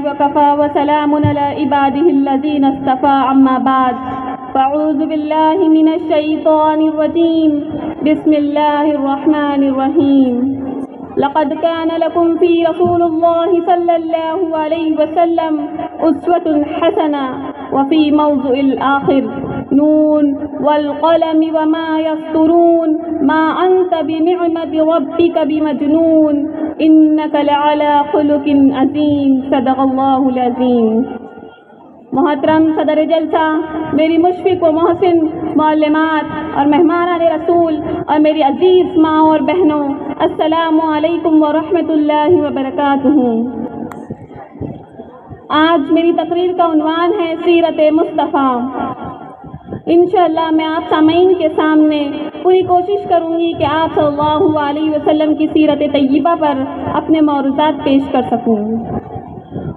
وكفى وسلام على عباده الذين اصطفى أما بعد فأعوذ بالله من الشيطان الرجيم بسم الله الرحمن الرحيم لقد كان لكم في رسول الله صلى الله عليه وسلم أسوة حسنة وفي موضع الآخر نون والقلم وما يسطرون ما أنت بنعمة ربك بمجنون إنك لعلى خلق عظيم صدق اللہ العظیم۔ محترم صدر جلسہ، میری مشفق و محسن معلمات اور مہمانان رسول اور میری عزیز ماں اور بہنوں، السلام علیکم ورحمۃ اللہ وبرکاتہ۔ آج میری تقریر کا عنوان ہے سیرت مصطفیٰ۔ انشاءاللہ میں آپ سامعین کے سامنے پوری کوشش کروں گی کہ آپ صلی اللہ علیہ وسلم کی سیرت طیبہ پر اپنے موروثات پیش کر سکوں۔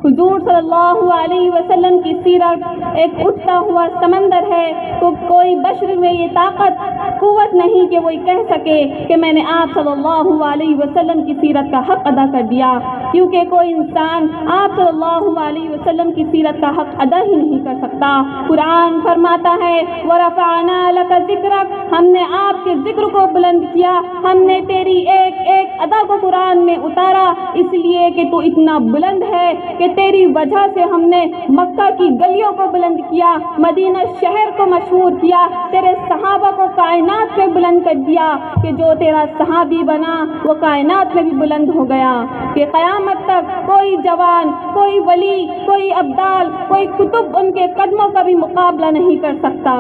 حضور صلی اللہ علیہ وسلم کی سیرت ایک اٹھتا ہوا سمندر ہے، تو کوئی بشر میں یہ طاقت قوت نہیں کہ وہ کہہ سکے کہ میں نے آپ صلی اللہ علیہ وسلم کی سیرت کا حق ادا کر دیا، کیونکہ کوئی انسان آپ صلی اللہ علیہ وسلم کی سیرت کا حق ادا ہی نہیں کر سکتا۔ قرآن فرماتا ہے وَرَفَعْنَا لَكَ ذِكْرَكَ، ہم نے آپ کے ذکر کو بلند کیا، ہم نے تیری ایک ایک ادا کو قرآن میں اتارا، اس لیے کہ تو اتنا بلند ہے کہ تیری وجہ سے ہم نے مکہ کی گلیوں کو بلند کیا، مدینہ شہر کو مشہور کیا، تیرے صحابہ کو کائنات میں بلند کر دیا کہ جو تیرا صحابی بنا وہ کائنات میں بھی بلند ہو گیا، کہ قیامت تک کوئی جوان، کوئی ولی، کوئی ابدال، کوئی کتب ان کے قدموں کا بھی مقابلہ نہیں کر سکتا۔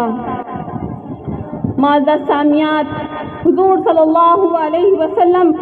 معزز سامعات، حضور صلی اللہ علیہ وسلم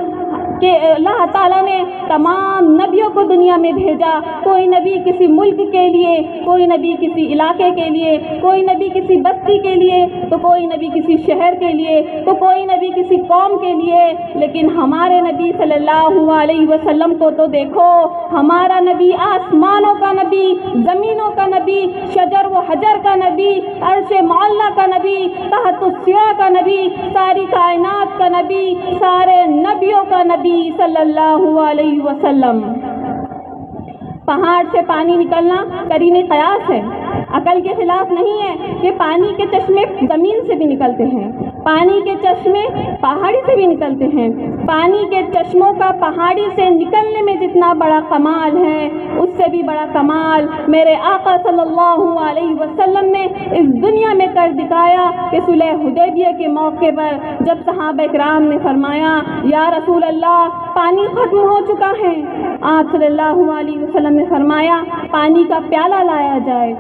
کہ اللہ تعالیٰ نے تمام نبیوں کو دنیا میں بھیجا، کوئی نبی کسی ملک کے لیے، کوئی نبی کسی علاقے کے لیے، کوئی نبی کسی بستی کے لیے، تو کوئی نبی کسی شہر کے لیے، تو کوئی نبی کسی قوم کے لیے، لیکن ہمارے نبی صلی اللہ علیہ وسلم کو تو دیکھو، ہمارا نبی آسمانوں کا نبی، زمینوں کا نبی، شجر و حجر کا نبی، عرش معلیٰ کا نبی، تحت السیاہ کا نبی، ساری کائنات کا نبی، سارے نبیوں کا نبی صلی اللہ علیہ وسلم۔ پہاڑ سے پانی نکلنا قرین قیاس ہے، عقل کے خلاف نہیں ہے کہ پانی کے چشمے زمین سے بھی نکلتے ہیں، پانی کے چشمے پہاڑی سے بھی نکلتے ہیں، پانی کے چشموں کا پہاڑی سے نکلنے میں جتنا بڑا کمال ہے، اس سے بھی بڑا کمال میرے آقا صلی اللہ علیہ وسلم نے اس دنیا میں کر دکھایا کہ صلح حدیبیہ کے موقع پر جب صحابہ کرام نے فرمایا یا رسول اللہ پانی ختم ہو چکا ہے، آپ صلی اللہ علیہ وسلم نے فرمایا پانی کا پیالہ لایا جائے۔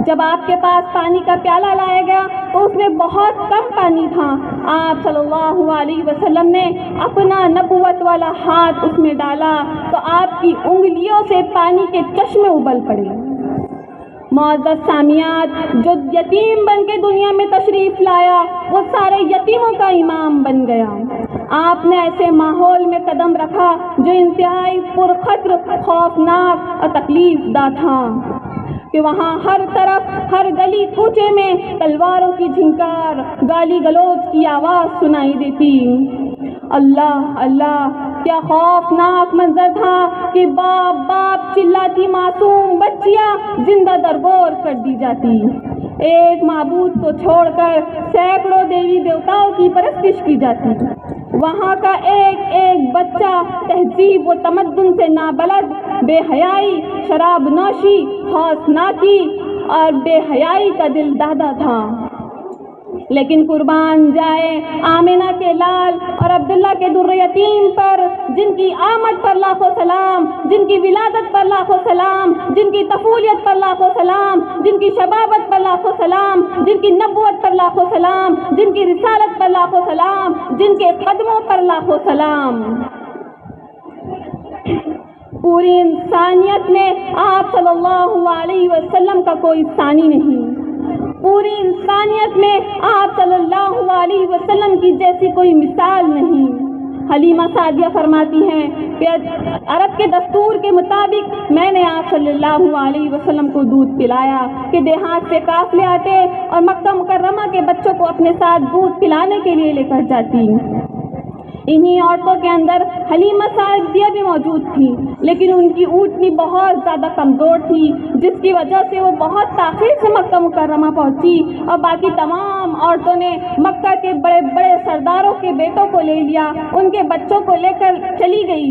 جب آپ کے پاس پانی کا پیالہ لایا گیا تو اس میں بہت کم پانی تھا، آپ صلی اللہ علیہ وسلم نے اپنا نبوت والا ہاتھ اس میں ڈالا تو آپ کی انگلیوں سے پانی کے چشمے ابل پڑے۔ معزز سامعات، جو یتیم بن کے دنیا میں تشریف لایا وہ سارے یتیموں کا امام بن گیا۔ آپ نے ایسے ماحول میں قدم رکھا جو انتہائی پرخطر، خوفناک اور تکلیف دہ تھا، کہ وہاں ہر طرف، ہر گلی کوچے میں تلواروں کی جھنکار، گالی گلوچ کی آواز سنائی دیتی۔ اللہ اللہ، کیا خوفناک منظر تھا کہ باپ باپ چلاتی معصوم بچیاں زندہ درگور کر دی جاتی، ایک معبود کو چھوڑ کر سینکڑوں دیوی دیوتاؤں کی پرستش کی جاتی، وہاں کا ایک ایک بچہ تہذیب و تمدن سے نابلد، بے حیائی، شراب نوشی، ہاؤسناکی اور بے حیائی کا دل دادا تھا۔ لیکن قربان جائے آمنہ کے لال اور عبداللہ کے در یتیم پر، جن کی آمد پر لاکھوں سلام، جن کی ولادت پر لاکھوں سلام، جن کی طفولیت پر لاکھوں سلام، جن کی شبابت پر لاکھوں سلام، جن کی نبوت پر لاکھوں سلام، جن کی رسالت پر لاکھوں سلام، جن کے قدموں پر لاکھوں سلام۔ پوری انسانیت میں آپ صلی اللہ علیہ وسلم کا کوئی ثانی نہیں، پوری انسانیت میں آپ صلی اللہ علیہ وسلم کی جیسی کوئی مثال نہیں۔ حلیمہ سعدیہ فرماتی ہیں کہ عرب کے دستور کے مطابق میں نے آپ صلی اللہ علیہ وسلم کو دودھ پلایا کہ دیہات سے قافلے آتے اور مکہ مکرمہ کے بچوں کو اپنے ساتھ دودھ پلانے کے لیے لے کر جاتی۔ انہی عورتوں کے اندر حلیمہ سعدیہ بھی موجود تھیں، لیکن ان کی اونٹنی بہت زیادہ کمزور تھی، جس کی وجہ سے وہ بہت تاخیر سے مکہ مکرمہ پہنچی، اور باقی تمام عورتوں نے مکہ کے بڑے بڑے سرداروں کے بیٹوں کو لے لیا، ان کے بچوں کو لے کر چلی گئی،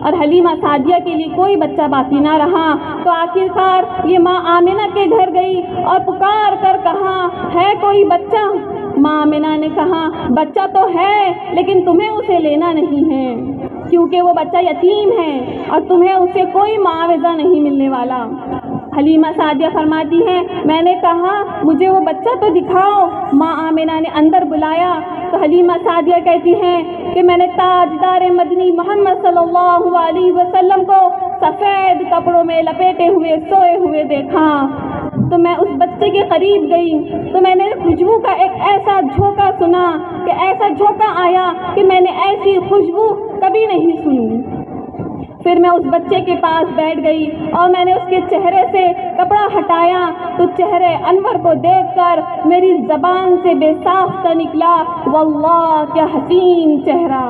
اور حلیمہ سعدیہ کے لیے کوئی بچہ باقی نہ رہا۔ تو آخرکار یہ ماں آمنہ کے گھر گئی اور پکار کر کہا، ہے کوئی بچہ؟ ماں آمنہ نے کہا، بچہ تو ہے لیکن تمہیں اسے لینا نہیں ہے، کیونکہ وہ بچہ یتیم ہے اور تمہیں اسے کوئی معاوضہ نہیں ملنے والا۔ حلیمہ سعدیہ فرماتی ہیں، میں نے کہا مجھے وہ بچہ تو دکھاؤ۔ ماں آمنہ نے اندر بلایا تو حلیمہ سعدیہ کہتی ہیں کہ میں نے تاجدار مدنی محمد صلی اللہ علیہ وسلم کو سفید کپڑوں میں لپیٹے ہوئے سوئے ہوئے دیکھا، تو میں اس بچے کے قریب گئی تو میں نے خوشبو کا ایک ایسا جھونکا سنا کہ ایسا جھونکا آیا کہ میں نے ایسی خوشبو کبھی نہیں سنی۔ پھر میں اس بچے کے پاس بیٹھ گئی اور میں نے اس کے چہرے سے کپڑا ہٹایا تو چہرے انور کو دیکھ کر میری زبان سے بے ساختہ نکلا، واللہ کیا حسین چہرہ،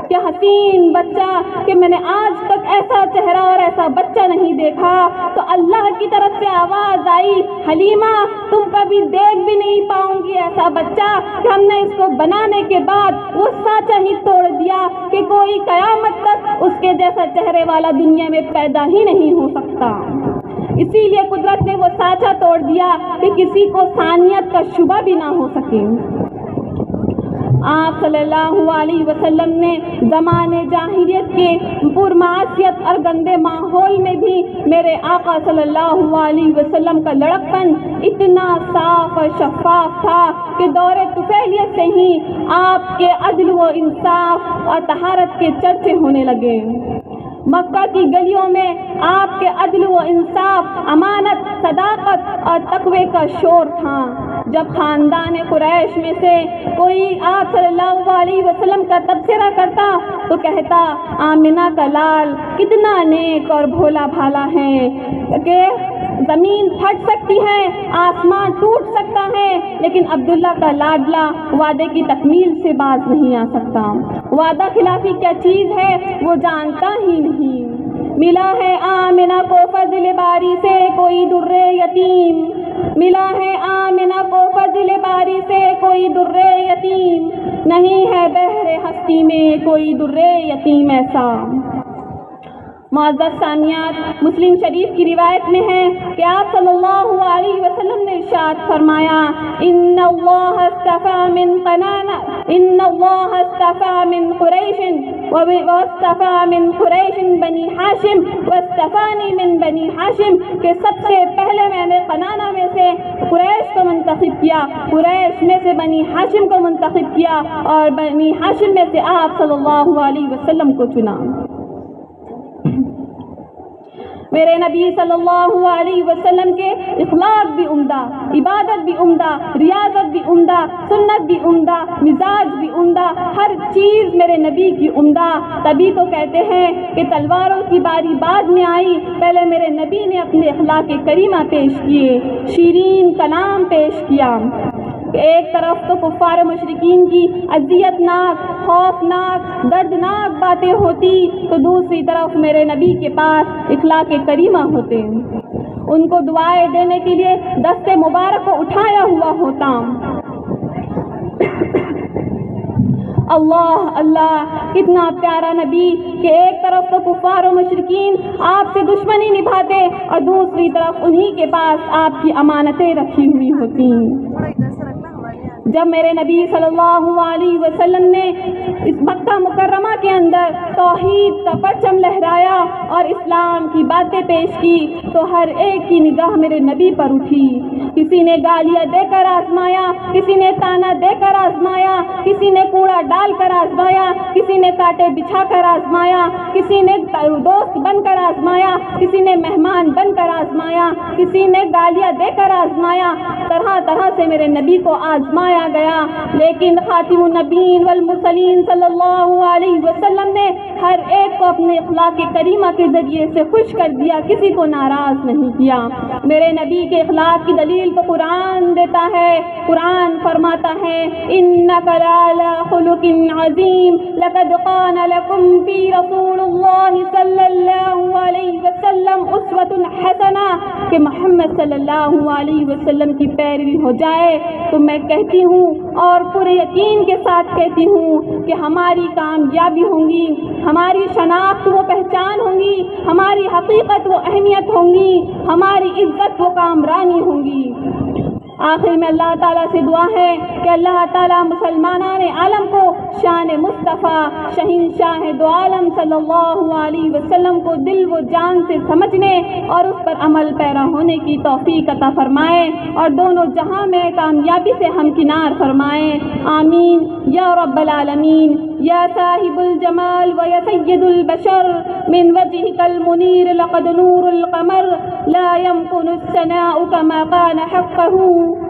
کیا حسین بچہ، کہ میں نے آج تک ایسا چہرہ اور ایسا بچہ نہیں دیکھا۔ تو اللہ کی طرف سے آواز آئی، حلیمہ تم کبھی دیکھ بھی نہیں پاؤں گی ایسا بچہ کہ ہم نے اس کو بنانے کے بعد وہ سانچہ ہی توڑ دیا کہ کوئی قیامت تک اس کے جیسا چہرے والا دنیا میں پیدا ہی نہیں ہو سکتا۔ اسی لیے قدرت نے وہ سانچہ توڑ دیا کہ کسی کو ثانیت کا شبہ بھی نہ ہو سکے۔ آپ صلی اللہ علیہ وسلم نے زمانے جاہلیت کے پرمعصیت اور گندے ماحول میں بھی میرے آقا صلی اللہ علیہ وسلم کا لڑکپن اتنا صاف اور شفاف تھا کہ دور طفیلیت سے ہی آپ کے عدل و انصاف اور طہارت کے چرچے ہونے لگے۔ مکہ کی گلیوں میں آپ کے عدل و انصاف، امانت، صداقت اور تقوی کا شور تھا۔ جب خاندان قریش میں سے کوئی آپ صلی اللہ علیہ وسلم کا تبصرہ کرتا تو کہتا، آمنہ کا لال کتنا نیک اور بھولا بھالا ہے کہ زمین پھٹ سکتی ہے، آسمان ٹوٹ سکتا ہے، لیکن عبداللہ کا لاڈلا وعدے کی تکمیل سے باز نہیں آ سکتا۔ وعدہ خلافی کیا چیز ہے وہ جانتا ہی نہیں۔ ملا ہے آمنہ کو فضل باری سے کوئی در یتیم، ملا ہے آمنہ کو فضل باری سے کوئی در یتیم، نہیں ہے بحر ہستی میں کوئی در یتیم ایسا۔ معزز سامعات، مسلم شریف کی روایت میں ہے کہ آپ صلی اللہ علیہ وسلم نے ارشاد فرمایا، ان اللہ اصطفیٰ من کنانہ، ان اللہ اصطفیٰ من قریش واصطفیٰ من قریش بنی ہاشم واصطفانی من بنی ہاشم، کہ سب سے پہلے میں نے کنانہ میں سے قریش کو منتخب کیا، قریش میں سے بنی ہاشم کو منتخب کیا، اور بنی ہاشم میں سے آپ صلی اللہ علیہ وسلم کو چنا۔ میرے نبی صلی اللہ علیہ وسلم کے اخلاق بھی عمدہ، عبادت بھی عمدہ، ریاضت بھی عمدہ، سنت بھی عمدہ، مزاج بھی عمدہ، ہر چیز میرے نبی کی عمدہ۔ تبھی تو کہتے ہیں کہ تلواروں کی باری بعد میں آئی، پہلے میرے نبی نے اپنے اخلاق کریمہ پیش کیے، شیرین کلام پیش کیا۔ ایک طرف تو کفار و مشرکین کی اذیت ناک، خوفناک، دردناک باتیں ہوتی تو دوسری طرف میرے نبی کے پاس اخلاق کریمہ ہوتے، ان کو دعائیں دینے کے لیے دست مبارک کو اٹھایا ہوا ہوتا۔ اللہ اللہ، کتنا پیارا نبی کہ ایک طرف تو کفار و مشرکین آپ سے دشمنی نبھاتے اور دوسری طرف انہی کے پاس آپ کی امانتیں رکھی ہوئی ہوتی۔ جب میرے نبی صلی اللہ علیہ وسلم نے اس مکہ مکرمہ کے اندر توحید کا پرچم لہرایا اور اسلام کی باتیں پیش کی تو ہر ایک کی نگاہ میرے نبی پر اٹھی۔ کسی نے گالیاں دے کر آزمایا، کسی نے تانا دے کر آزمایا، کسی نے کوڑا ڈال کر آزمایا، کسی نے کانٹے بچھا کر آزمایا، کسی نے دوست بن کر آزمایا، کسی نے مہمان بن کر آزمایا، کسی نے گالیاں دے کر آزمایا، طرح طرح سے میرے نبی کو آزمایا گیا، لیکن خاتم النبیین والمرسلین صلی اللہ علیہ وسلم نے ہر ایک کو اپنے اخلاق کریمہ کے ذریعے سے خوش کر دیا، کسی کو ناراض نہیں کیا۔ میرے نبی کے اخلاق کی دلیل تو قرآن دیتا ہے، قرآن فرماتا ہے انک لعلی خلق عظیم لقد کان لکم فی رسول اللہ صلی اللہ علیہ وسلم اسوۃ حسنہ، کہ محمد صلی اللہ علیہ وسلم کی پیروی ہو جائے تو میں کہتی ہوں اور پورے یقین کے ساتھ کہتی ہوں کہ ہماری کامیابی ہوں گی، ہماری شناخت و پہچان ہوں گی، ہماری حقیقت و اہمیت ہوں گی، ہماری عزت و کامرانی ہوں گی۔ آخر میں اللہ تعالیٰ سے دعا ہے کہ اللہ تعالیٰ مسلمانان عالم کو شان مصطفیٰ شہنشاہ دو عالم صلی اللہ علیہ وسلم کو دل و جان سے سمجھنے اور اس پر عمل پیرا ہونے کی توفیق عطا فرمائے اور دونوں جہاں میں کامیابی سے ہمکنار فرمائے، آمین یا رب العالمین۔ یا صاحب الجمال و یا سید البشر من وجهك المنیر لقد نور القمر لا يمكن الثناء كما كان حقه